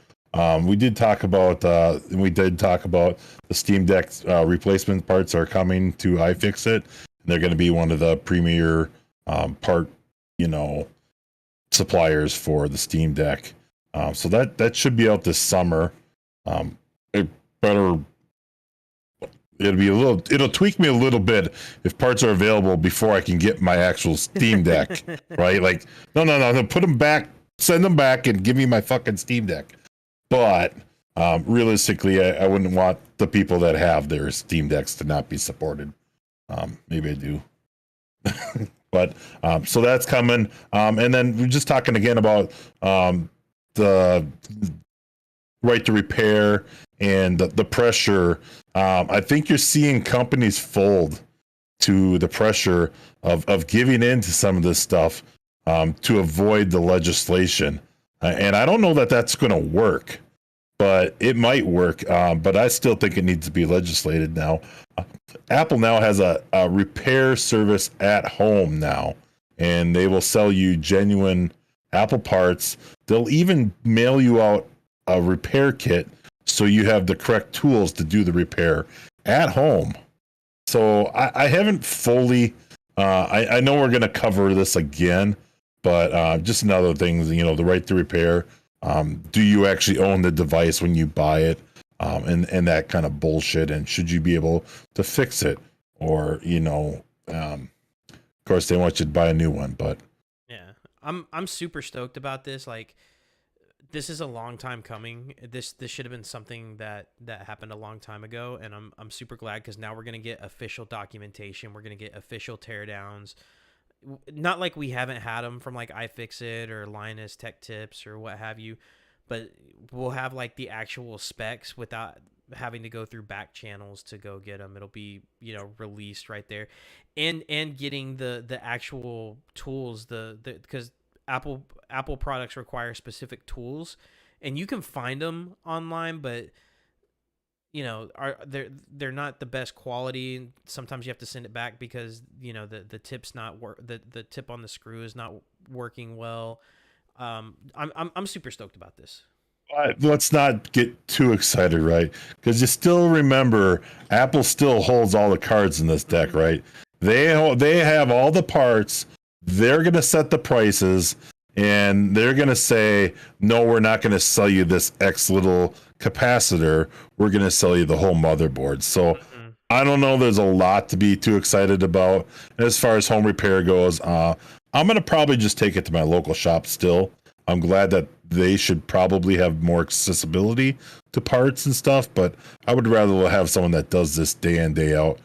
We did talk about the Steam Deck replacement parts are coming to iFixit. And they're going to be one of the premier part, suppliers for the Steam Deck. So that should be out this summer. It'll tweak me a little bit if parts are available before I can get my actual Steam Deck, right? Like, no, put them back, send them back, and give me my fucking Steam Deck. But realistically, I wouldn't want the people that have their Steam Decks to not be supported. Maybe I do. But so that's coming. And then we're just talking again about the right to repair and the pressure. I think you're seeing companies fold to the pressure of giving in to some of this stuff to avoid the legislation. And I don't know that that's going to work, but it might work. But I still think it needs to be legislated now. Apple now has a repair service at home now, and they will sell you genuine Apple parts. They'll even mail you out a repair kit so you have the correct tools to do the repair at home. So I haven't fully, I know we're going to cover this again, but just another thing, the right to repair. Do you actually own the device when you buy it? And that kind of bullshit. And should you be able to fix it? Or, of course, they want you to buy a new one, but. Yeah, I'm super stoked about this. Like, this is a long time coming. This should have been something that happened a long time ago, and I'm super glad, because now we're gonna get official documentation. We're gonna get official teardowns. Not like we haven't had them from like iFixit or Linus Tech Tips or what have you, but we'll have like the actual specs without having to go through back channels to go get them. It'll be released right there, and getting the actual tools, because Apple products require specific tools, and you can find them online, but they're not the best quality. Sometimes you have to send it back because the tip's not the tip on the screw is not working well. I'm super stoked about this. Let's not get too excited, right? Because you still remember Apple still holds all the cards in this deck, right? They have all the parts. They're going to set the prices, and they're going to say, no, we're not going to sell you this X little capacitor. We're going to sell you the whole motherboard. So I don't know. There's a lot to be too excited about. As far as home repair goes, I'm going to probably just take it to my local shop still. I'm glad that they should probably have more accessibility to parts and stuff, but I would rather have someone that does this day in, day out,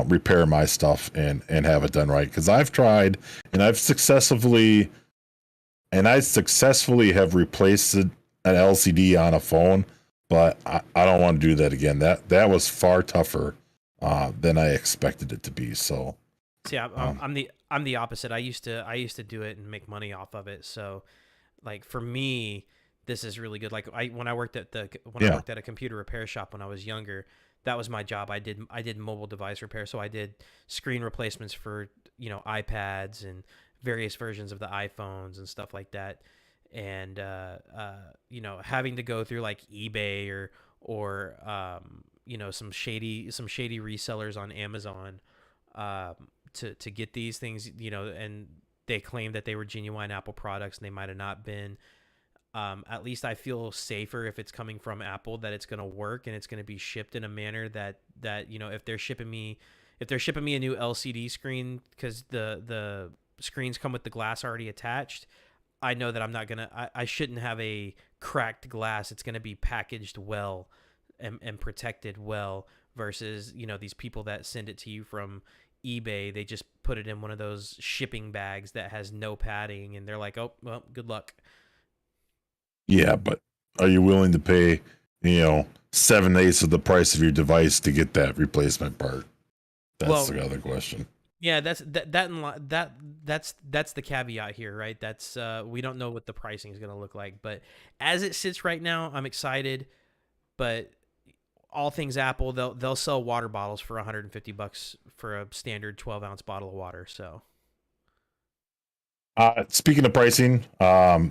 repair my stuff and have it done right. Because I've tried and I've successfully and I successfully have replaced an LCD on a phone, but I don't want to do that again. That was far tougher than I expected it to be. So, see, I'm the opposite. I used to do it and make money off of it. So, like for me, this is really good. Like when I worked at I worked at a computer repair shop when I was younger, that was my job. I did mobile device repair. So I did screen replacements for, iPads and various versions of the iPhones and stuff like that. And having to go through like eBay or some shady resellers on Amazon to get these things, and they claim that they were genuine Apple products and they might have not been. At least I feel safer if it's coming from Apple, that it's going to work and it's going to be shipped in a manner that if they're shipping me a new LCD screen, because the screens come with the glass already attached, I know that I shouldn't have a cracked glass. It's going to be packaged well and protected well, versus these people that send it to you from eBay. They just put it in one of those shipping bags that has no padding, and they're like, oh well, good luck. Yeah, but are you willing to pay, 7/8 of the price of your device to get that replacement part? That's the other question. Yeah, that's the caveat here, right? That's we don't know what the pricing is going to look like, but as it sits right now, I'm excited. But all things Apple, they'll sell water bottles for $150 for a standard 12-ounce bottle of water. So, speaking of pricing,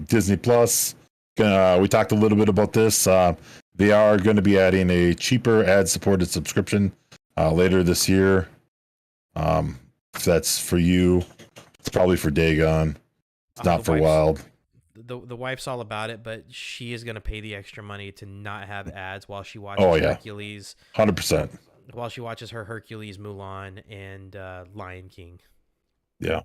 Disney Plus. We talked a little bit about this. They are going to be adding a cheaper ad-supported subscription later this year. If that's for you, it's probably for Dagon. It's not for Wild. The wife's all about it, but she is going to pay the extra money to not have ads while she watches Hercules. 100%. While she watches her Hercules, Mulan, and Lion King. Yeah.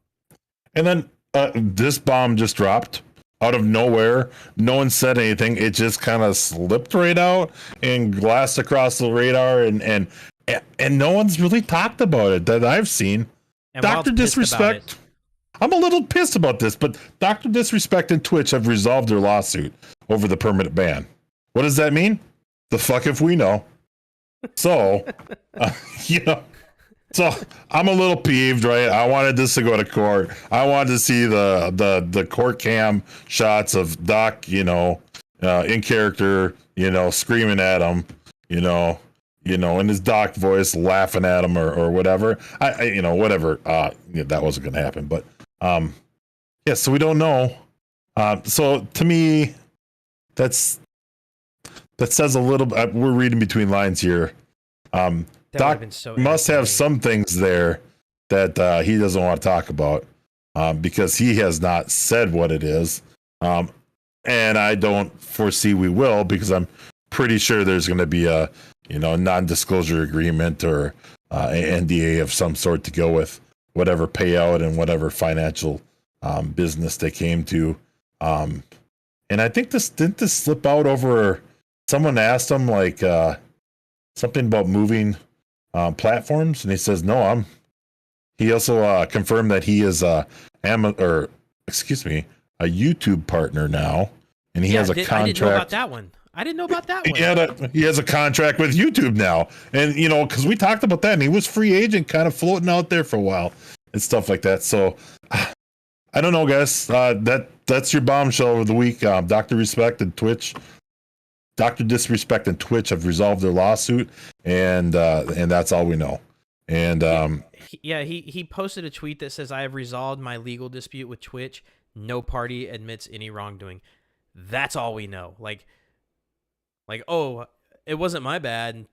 And then this bomb just dropped. Out of nowhere, no one said anything. It just kind of slipped right out and glassed across the radar, and no one's really talked about it that I've seen. And Dr. Disrespect. I'm a little pissed about this, but Dr. Disrespect and Twitch have resolved their lawsuit over the permanent ban. What does that mean? The fuck if we know. So, So I'm a little peeved, right? I wanted this to go to court. I wanted to see the court cam shots of Doc, in character, screaming at him, in his Doc voice, laughing at him or whatever. Whatever. That wasn't going to happen, but so we don't know. So to me, that says a little. We're reading between lines here. Doc must have some things there that he doesn't want to talk about because he has not said what it is. And I don't foresee we will, because I'm pretty sure there's going to be a non-disclosure agreement or an NDA of some sort to go with whatever payout and whatever financial business they came to. And I think didn't this slip out over someone asked him something about moving platforms, and he says no. He also confirmed that he is a YouTube partner now, and he has a contract. I didn't know about that one. He has a contract with YouTube now, and because we talked about that, and he was free agent, kind of floating out there for a while and stuff like that. So I don't know, guys. That's your bombshell of the week. Dr. Respect and Twitch. Dr. Disrespect and Twitch have resolved their lawsuit, and that's all we know. And he posted a tweet that says, "I have resolved my legal dispute with Twitch. No party admits any wrongdoing." That's all we know. Like, oh, it wasn't my bad.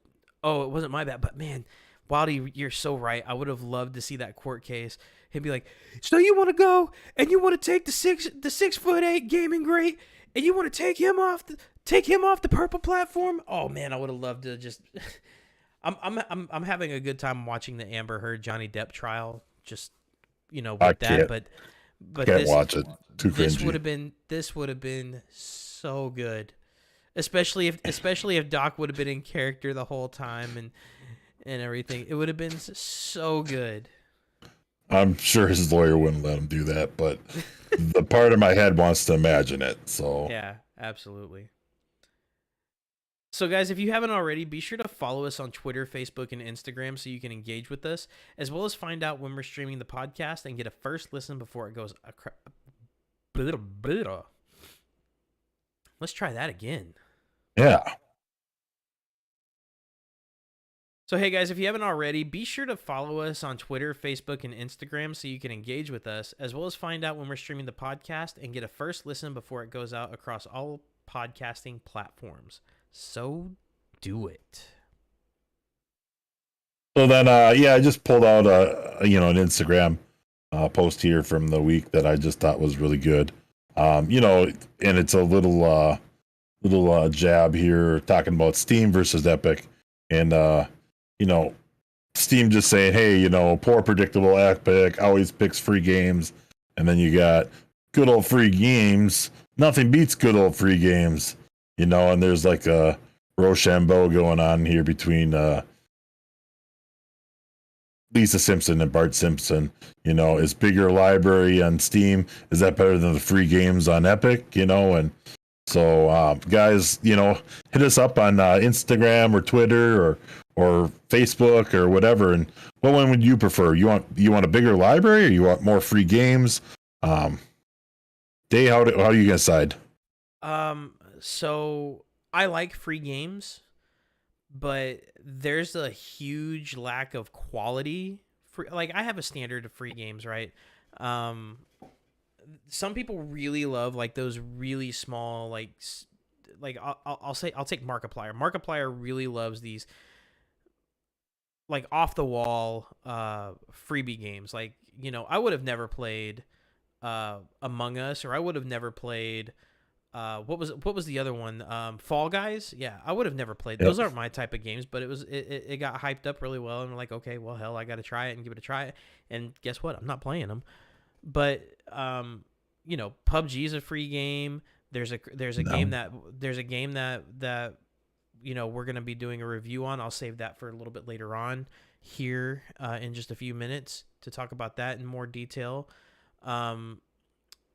Oh, it wasn't my bad. But man, Wildy, you're so right. I would have loved to see that court case. He'd be like, "So you want to go and you want to take the 6'8" gaming great, and you want to take him off the purple platform?" Oh man, I would have loved to just. I'm having a good time watching the Amber Heard Johnny Depp trial. Just with that, but can't watch it. Too cringy. This would have been so good, especially if Doc would have been in character the whole time and everything. It would have been so good. I'm sure his lawyer wouldn't let him do that, but the part of my head wants to imagine it. So Yeah, absolutely. So, guys, if you haven't already, be sure to follow us on Twitter, Facebook, and Instagram so you can engage with us, as well as find out when we're streaming the podcast and get a first listen before it goes. Let's try that again. yeah. So, hey guys, if you haven't already, be sure to follow us on Twitter, Facebook, and Instagram so you can engage with us, as well as find out when we're streaming the podcast and get a first listen before it goes out across all podcasting platforms. So, do it. So then, I just pulled out an Instagram post here from the week that I just thought was really good. And it's a little jab here talking about Steam versus Epic, and Steam just saying, hey, poor predictable Epic always picks free games, and then you got good old free games. Nothing beats good old free games, and there's like a Rochambeau going on here between Lisa Simpson and Bart Simpson. Is bigger library on Steam, is that better than the free games on Epic? And so guys, hit us up on Instagram or Twitter or Facebook or whatever, and what one would you prefer? You want a bigger library, or you want more free games? Day, how do you guys decide? So I like free games, but there's a huge lack of quality. Like, I have a standard of free games, right? Some people really love like those really small, like I'll take Markiplier. Markiplier really loves these like off the wall freebie games. Like, I would have never played Among Us, or I would have never played what was the other one? Fall Guys. Yeah, I would have never played. Yep. Those aren't my type of games, but it got hyped up really well, and I'm like, okay, well, hell, I got to try it and give it a try. And guess what? I'm not playing them. But PUBG is a free game. There's a game that we're gonna be doing a review on. I'll save that for a little bit later on here in just a few minutes to talk about that in more detail.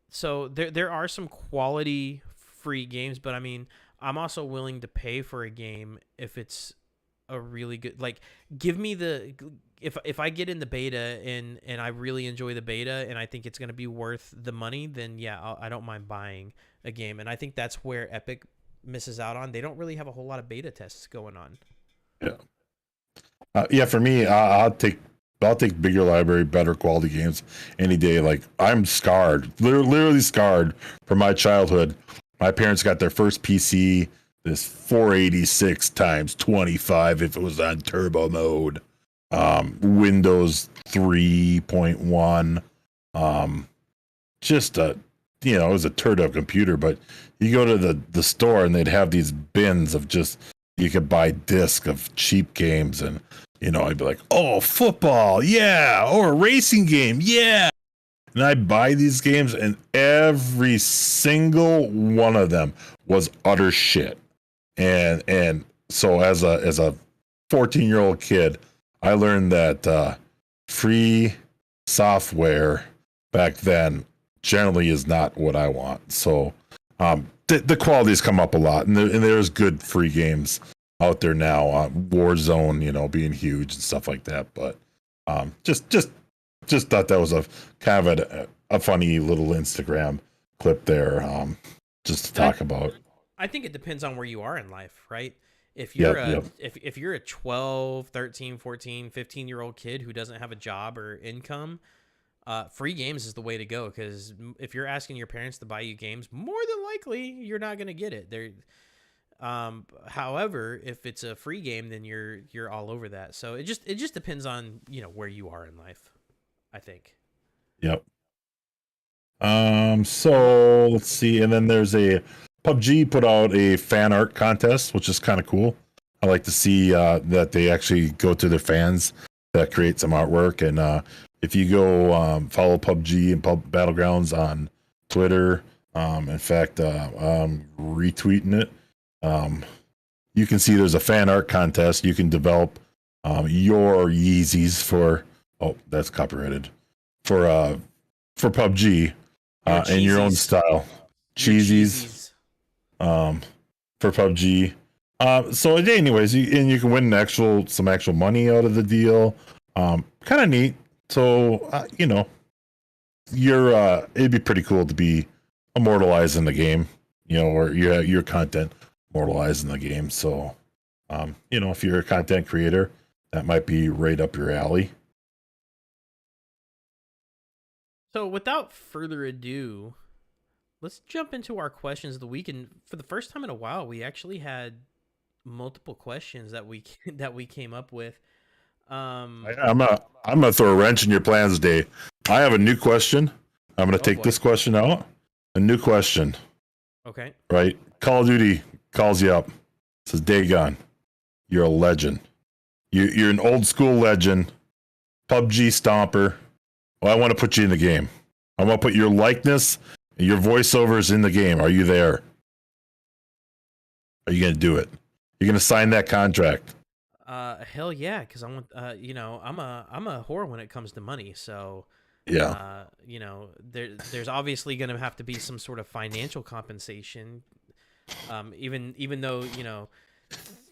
So there are some quality free games, but I mean, I'm also willing to pay for a game if it's a really good, like, give me the, if I get in the beta and I really enjoy the beta and I think it's going to be worth the money, then yeah, I don't mind buying a game. And I think that's where Epic misses out on. They don't really have a whole lot of beta tests going on. Yeah. For me, I'll take bigger library, better quality games any day. Like, I'm scarred, literally scarred from my childhood. My parents got their first PC, this 486 times 25 if it was on turbo mode, Windows 3.1, just it was a turd of a computer. But you go to the store and they'd have these bins of just, you could buy disc of cheap games, and I'd be like, oh, football, yeah, or a racing game, yeah. And I buy these games, and every single one of them was utter shit. And so as a 14-year-old kid, I learned that free software back then generally is not what I want. So the quality's come up a lot, and there's good free games out there now. Warzone, being huge and stuff like that. But just thought that was a kind of a funny little Instagram clip there, just to talk about. I think it depends on where you are in life, right? If you're Yep. if you're a 12, 13, 14, 15-year-old kid who doesn't have a job or income, free games is the way to go, because if you're asking your parents to buy you games, more than likely you're not going to get it. However, if it's a free game, then you're all over that. So it just depends on, where you are in life, I think. Yep. So let's see, and then there's a PUBG put out a fan art contest, which is kind of cool. I like to see that they actually go to their fans that create some artwork. And if you go follow PUBG and Battlegrounds on Twitter, in fact, I'm retweeting it. You can see there's a fan art contest. You can develop your Yeezys for. Oh, that's copyrighted. for PUBG in your own style. Cheesies. For PUBG. So anyways, you can win some actual money out of the deal. Kind of neat. So it'd be pretty cool to be immortalized in the game, or your content immortalized in the game. So, if you're a content creator, that might be right up your alley. So without further ado, let's jump into our questions of the week. And for the first time in a while, we actually had multiple questions that we came up with. I'm gonna throw a wrench in your plans, Dave. I have a new question. I'm gonna take this question out. A new question. Okay. Right. Call of Duty calls you up. Says, Dagon, you're a legend. You're an old school legend. PUBG stomper. Well, I want to put you in the game. I want to put your likeness and your voiceovers in the game. Are you there? Are you gonna do it? You're gonna sign that contract? Hell yeah, because I want. I'm a whore when it comes to money. So yeah. There's obviously going to have to be some sort of financial compensation. Even though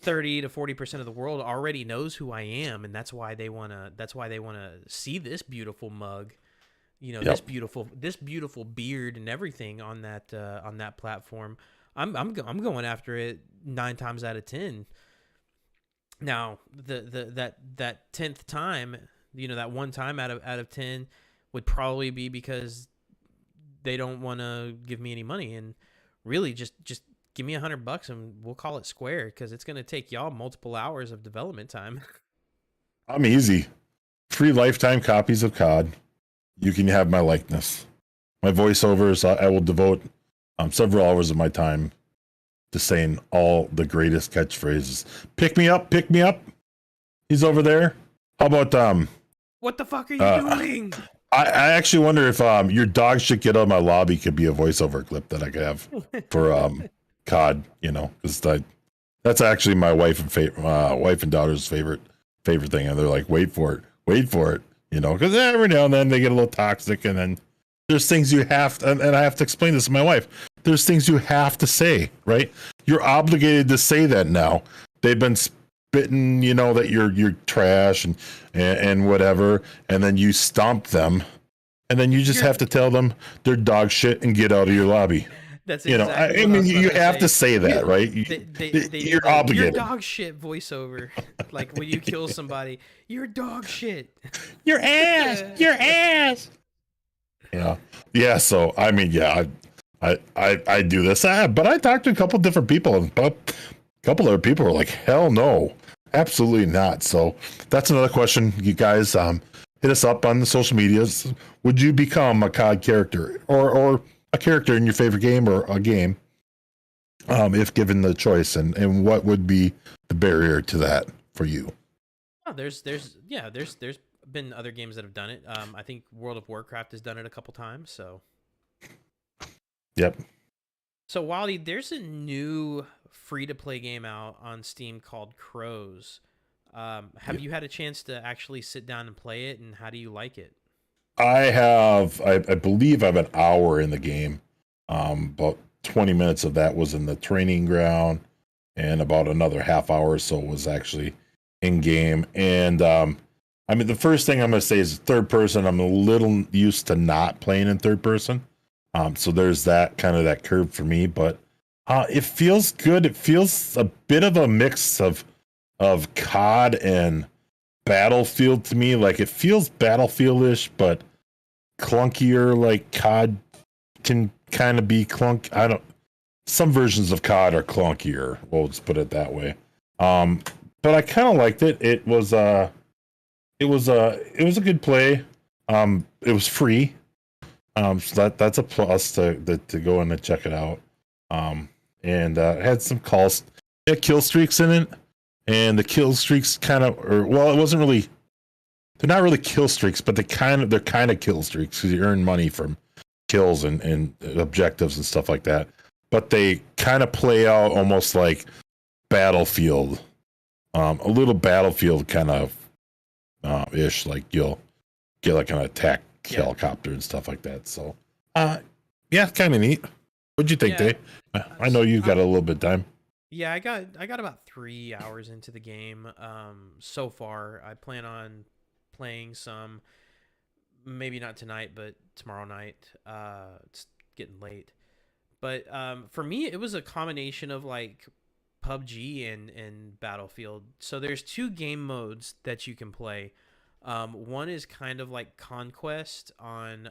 30 to 40% of the world already knows who I am, and that's why they wanna see this beautiful mug, Yep. this beautiful beard and everything on that platform. I'm going after it 9 times out of 10. Now that 10th time, that one time out of 10 would probably be because they don't want to give me any money, and really just give me $100 and we'll call it square, because it's going to take y'all multiple hours of development time. I'm easy. Free lifetime copies of COD. You can have my likeness. My voiceovers, I will devote several hours of my time to saying all the greatest catchphrases. Pick me up, pick me up. He's over there. How about what the fuck are you doing? I actually wonder if your dog shit get out of my lobby could be a voiceover clip that I could have for COD, because that's actually my wife and daughter's favorite thing, and they're like, wait for it, because every now and then they get a little toxic, and then there's things you have to, and I have to explain this to my wife. There's things you have to say, right? You're obligated to say that now. They've been spitting, that you're trash and whatever, and then you stomp them, and then you just have to tell them they're dog shit and get out of your lobby. That's exactly you have to say that, right? You're obligated. Your dog shit voiceover, like when you kill somebody, you're dog shit. Your ass, your ass. Yeah. So I do this, but I talked to a couple different people, and a couple other people were like, "Hell no, absolutely not." So that's another question. You guys, hit us up on the social medias. Would you become a COD character or a character in your favorite game or a game, if given the choice, and what would be the barrier to that for you? Oh, there's been other games that have done it. I think World of Warcraft has done it a couple times. So. Yep. So Wildy, there's a new free-to-play game out on Steam called Crows. Have you had a chance to actually sit down and play it, and how do you like it? I believe I have an hour in the game. About 20 minutes of that was in the training ground, and about another half hour or so was actually in game. And the first thing I'm going to say is third person. I'm a little used to not playing in third person. So there's that kind of that curve for me, but it feels good. It feels a bit of a mix of COD and Battlefield to me. Like, it feels Battlefield-ish, but clunkier. Like COD can kind of be some versions of COD are clunkier. We'll just put it that way. But I kind of liked it. It was a good play. It was free. So that's a plus to go in and check it out. And it had some calls. It had kill streaks in it, and the kill streaks it wasn't really. They're not really kill streaks, but they're kind of kill streaks, because you earn money from kills and objectives and stuff like that. But they kind of play out almost like Battlefield, a little Battlefield kind of ish. Like you'll get like an attack Yeah. helicopter and stuff like that. So, yeah, kind of neat. What'd you think, Yeah. Dave? I know you've got a little bit of time. Yeah, I got about 3 hours into the game. So far, I plan on playing some. Maybe not tonight, but tomorrow night. It's getting late. But for me, it was a combination of like PUBG and Battlefield. So there's two game modes that you can play. One is kind of like Conquest on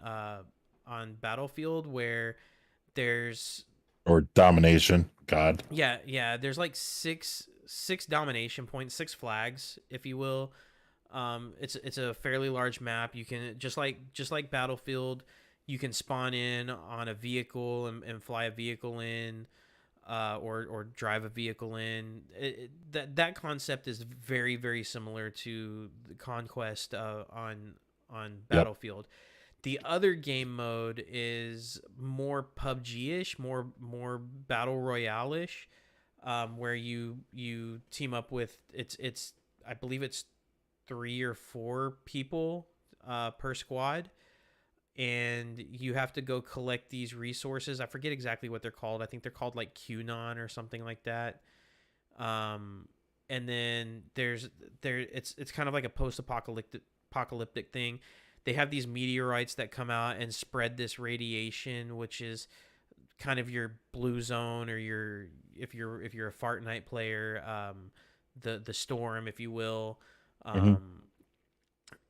Battlefield, where there's Or domination. God. yeah, there's like six domination points, six flags, if you will. It's a fairly large map. You can just like Battlefield, you can spawn in on a vehicle and fly a vehicle in, or drive a vehicle in. That concept is very very similar to the Conquest on Yep. Battlefield. The other game mode is more PUBG-ish, more battle royale-ish, where you team up with it's I believe it's 3 or 4 people per squad, and you have to go collect these resources. I forget exactly what they're called. I think they're called like QAnon or something like that. And then it's kind of like a post-apocalyptic thing. They have these meteorites that come out and spread this radiation, which is kind of your blue zone, or your if you're a Fortnite player, the storm, if you will. Mhm.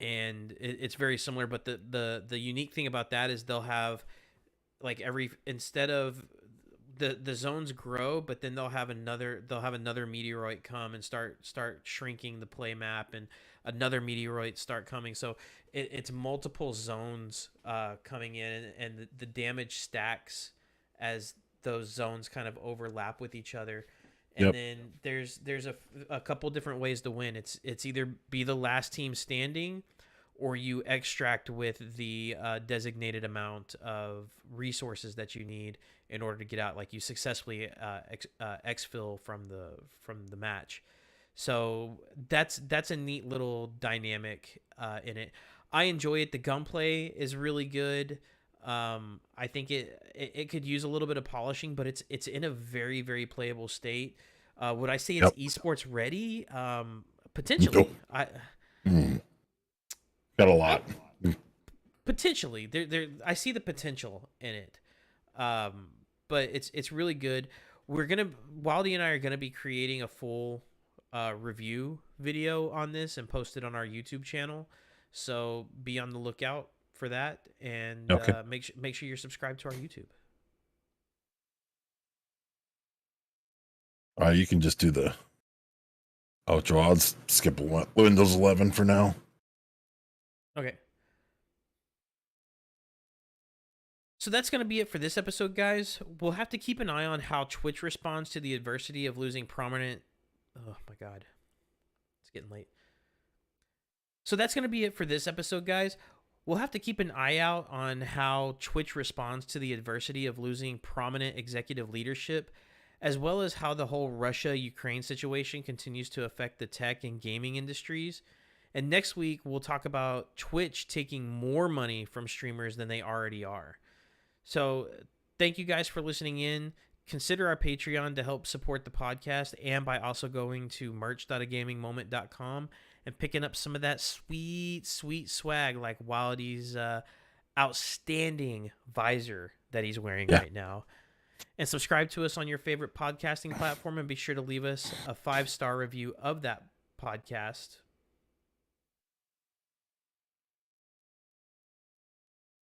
And it's very similar, but the unique thing about that is they'll have like instead of the zones grow, but then they'll have another meteoroid come and start shrinking the play map, and another meteoroid start coming. So it's multiple zones coming in, and the damage stacks as those zones kind of overlap with each other. And Yep. then there's a couple different ways to win. It's either be the last team standing, or you extract with the designated amount of resources that you need in order to get out. Like you successfully exfil from the match. So that's a neat little dynamic in it. I enjoy it. The gunplay is really good. I think it could use a little bit of polishing, but it's in a very very playable state. Would I say it's Yep. esports ready? Potentially. Nope. Got a lot. Potentially I see the potential in it. But it's really good. Wildy and I are gonna be creating a full review video on this and post it on our YouTube channel, so be on the lookout for that. And Okay. make sure you're subscribed to our YouTube. You can just do the outro. I'll skip Windows 11 for now. Okay. So that's going to be it for this episode, guys. We'll have to keep an eye on how Twitch responds to the adversity of losing prominent... Oh, my God. It's getting late. So that's going to be it for this episode, guys. We'll have to keep an eye out on how Twitch responds to the adversity of losing prominent executive leadership, as well as how the whole Russia-Ukraine situation continues to affect the tech and gaming industries. And next week, we'll talk about Twitch taking more money from streamers than they already are. So thank you guys for listening in. Consider our Patreon to help support the podcast, and by also going to merch.agamingmoment.com and picking up some of that sweet, sweet swag, like Wildy's outstanding visor that he's wearing right now. And subscribe to us on your favorite podcasting platform, and be sure to leave us a 5-star review of that podcast.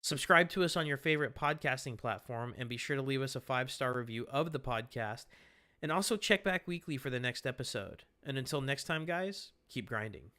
Subscribe to us on your favorite podcasting platform, and be sure to leave us a 5-star review of the podcast. And also check back weekly for the next episode. And until next time, guys, keep grinding.